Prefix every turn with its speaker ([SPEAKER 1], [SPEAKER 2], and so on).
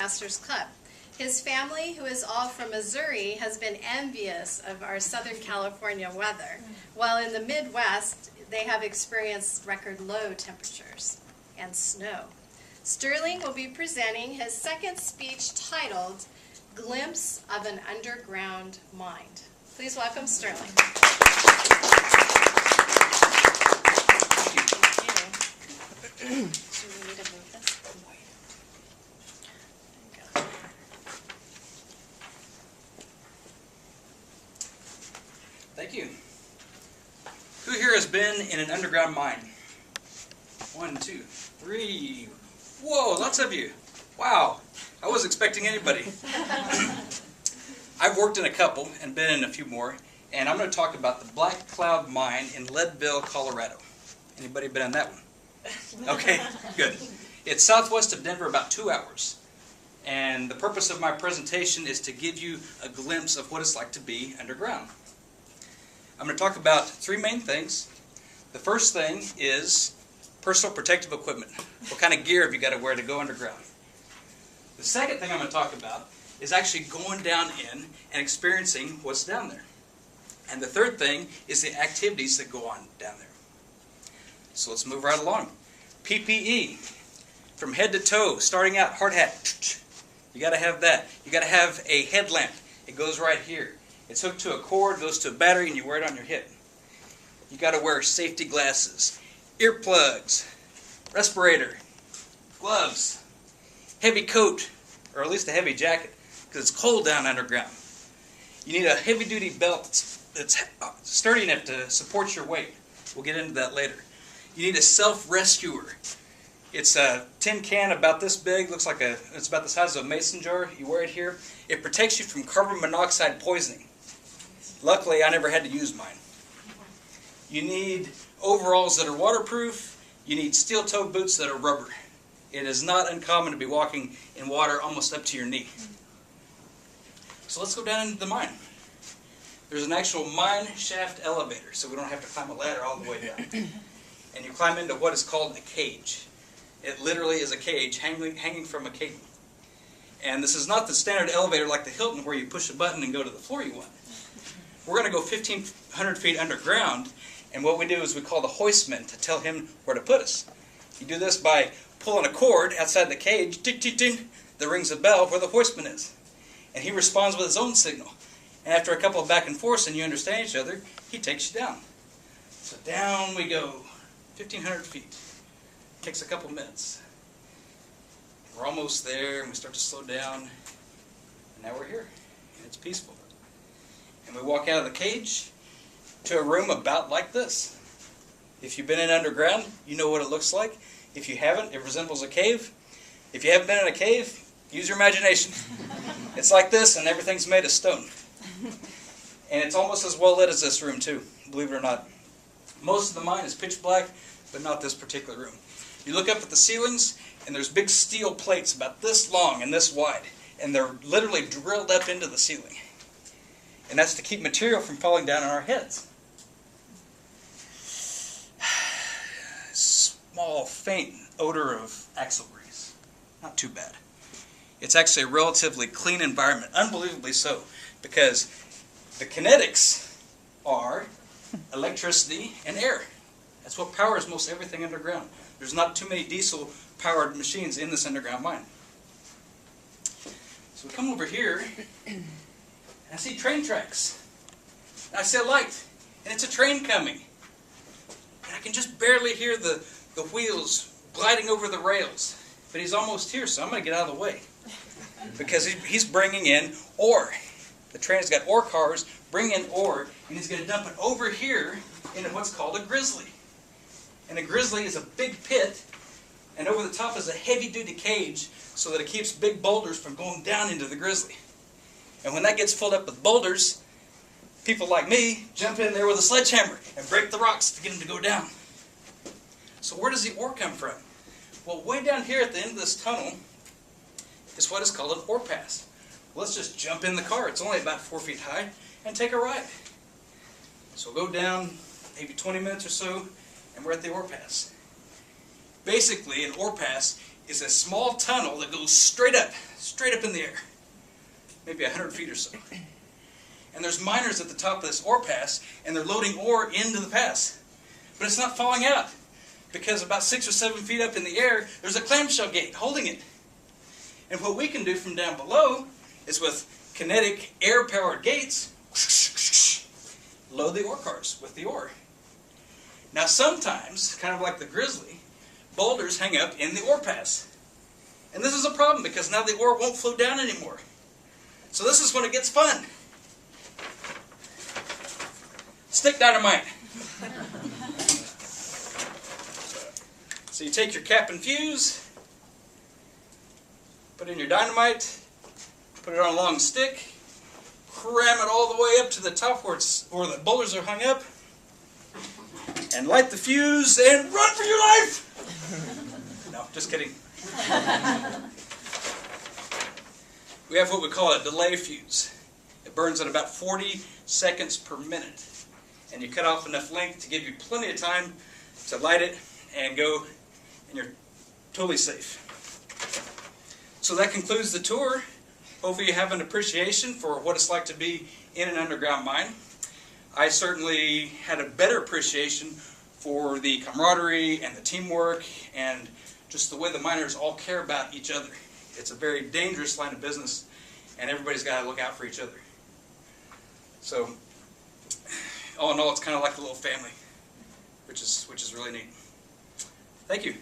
[SPEAKER 1] Toastmasters Club. His family, who is all from Missouri, has been envious of our Southern California weather, while in the Midwest they have experienced record low temperatures and snow. Sterling will be presenting his second speech titled, Glimpse of an Underground Mind. Please welcome Sterling. Do we need to move this?
[SPEAKER 2] Thank you. Who here has been in an underground mine? 1, 2, 3. Whoa, lots of you. Wow, I wasn't expecting anybody. I've worked in a couple and been in a few more, and I'm going to talk about the Black Cloud Mine in Leadville, Colorado. Anybody been on that one? Okay, good. It's southwest of Denver, about 2 hours. And the purpose of my presentation is to give you a glimpse of what it's like to be underground. I'm going to talk about 3 main things. The first thing is personal protective equipment. What kind of gear have you got to wear to go underground? The second thing I'm going to talk about is actually going down in and experiencing what's down there. And the third thing is the activities that go on down there. So let's move right along. PPE, from head to toe, starting out, hard hat. You got to have that. You got to have a headlamp. It goes right here. It's hooked to a cord, goes to a battery, and you wear it on your hip. You got to wear safety glasses, earplugs, respirator, gloves, heavy coat, or at least a heavy jacket, because it's cold down underground. You need a heavy-duty belt that's sturdy enough to support your weight. We'll get into that later. You need a self-rescuer. It's a tin can about this big, looks like it's about the size of a mason jar. You wear it here. It protects you from carbon monoxide poisoning. Luckily, I never had to use mine. You need overalls that are waterproof. You need steel-toed boots that are rubber. It is not uncommon to be walking in water almost up to your knee. So let's go down into the mine. There's an actual mine shaft elevator, so we don't have to climb a ladder all the way down. And you climb into what is called a cage. It literally is a cage hanging from a cable. And this is not the standard elevator like the Hilton where you push a button and go to the floor you want. We're going to go 1,500 feet underground, and what we do is we call the hoistman to tell him where to put us. You do this by pulling a cord outside the cage, tick, tick, tick, that rings a bell where the hoistman is. And he responds with his own signal. And after a couple of back and forths and you understand each other, he takes you down. So down we go, 1,500 feet. Takes a couple minutes. We're almost there, and we start to slow down. And now we're here, and it's peaceful. And we walk out of the cage to a room about like this. If you've been in underground, you know what it looks like. If you haven't, it resembles a cave. If you haven't been in a cave, use your imagination. It's like this, and everything's made of stone. And it's almost as well lit as this room, too, believe it or not. Most of the mine is pitch black, but not this particular room. You look up at the ceilings, and there's big steel plates about this long and this wide, and they're literally drilled up into the ceiling. And that's to keep material from falling down on our heads. Small, faint odor of axle grease. Not too bad. It's actually a relatively clean environment, unbelievably so, because the kinetics are electricity and air. That's what powers most everything underground. There's not too many diesel-powered machines in this underground mine. So we come over here, and I see train tracks. And I see a light, and it's a train coming. And I can just barely hear the wheels gliding over the rails. But he's almost here, so I'm going to get out of the way. Because he's bringing in ore. The train has got ore cars, bringing in ore, and he's going to dump it over here into what's called a grizzly. And a grizzly is a big pit, and over the top is a heavy-duty cage so that it keeps big boulders from going down into the grizzly. And when that gets filled up with boulders, people like me jump in there with a sledgehammer and break the rocks to get them to go down. So where does the ore come from? Well, way down here at the end of this tunnel is what is called an ore pass. Let's just jump in the car. It's only about 4 feet high, and take a ride. So we'll go down maybe 20 minutes or so, and we're at the ore pass. Basically, an ore pass is a small tunnel that goes straight up in the air, maybe 100 feet or so. And there's miners at the top of this ore pass, and they're loading ore into the pass. But it's not falling out, because about 6 or 7 feet up in the air, there's a clamshell gate holding it. And what we can do from down below is with kinetic air-powered gates, load the ore cars with the ore. Now sometimes, kind of like the Grizzly, boulders hang up in the ore pass. And this is a problem because now the ore won't flow down anymore. So this is when it gets fun. Stick dynamite. So you take your cap and fuse, put in your dynamite, put it on a long stick, cram it all the way up to the top where the boulders are hung up, and light the fuse and run for your life! No, just kidding. We have what we call a delay fuse. It burns at about 40 seconds per minute. And you cut off enough length to give you plenty of time to light it and go, and you're totally safe. So that concludes the tour. Hopefully you have an appreciation for what it's like to be in an underground mine. I certainly had a better appreciation for the camaraderie and the teamwork and just the way the miners all care about each other. It's a very dangerous line of business, and everybody's got to look out for each other. So, all in all, it's kind of like a little family, which is really neat. Thank you.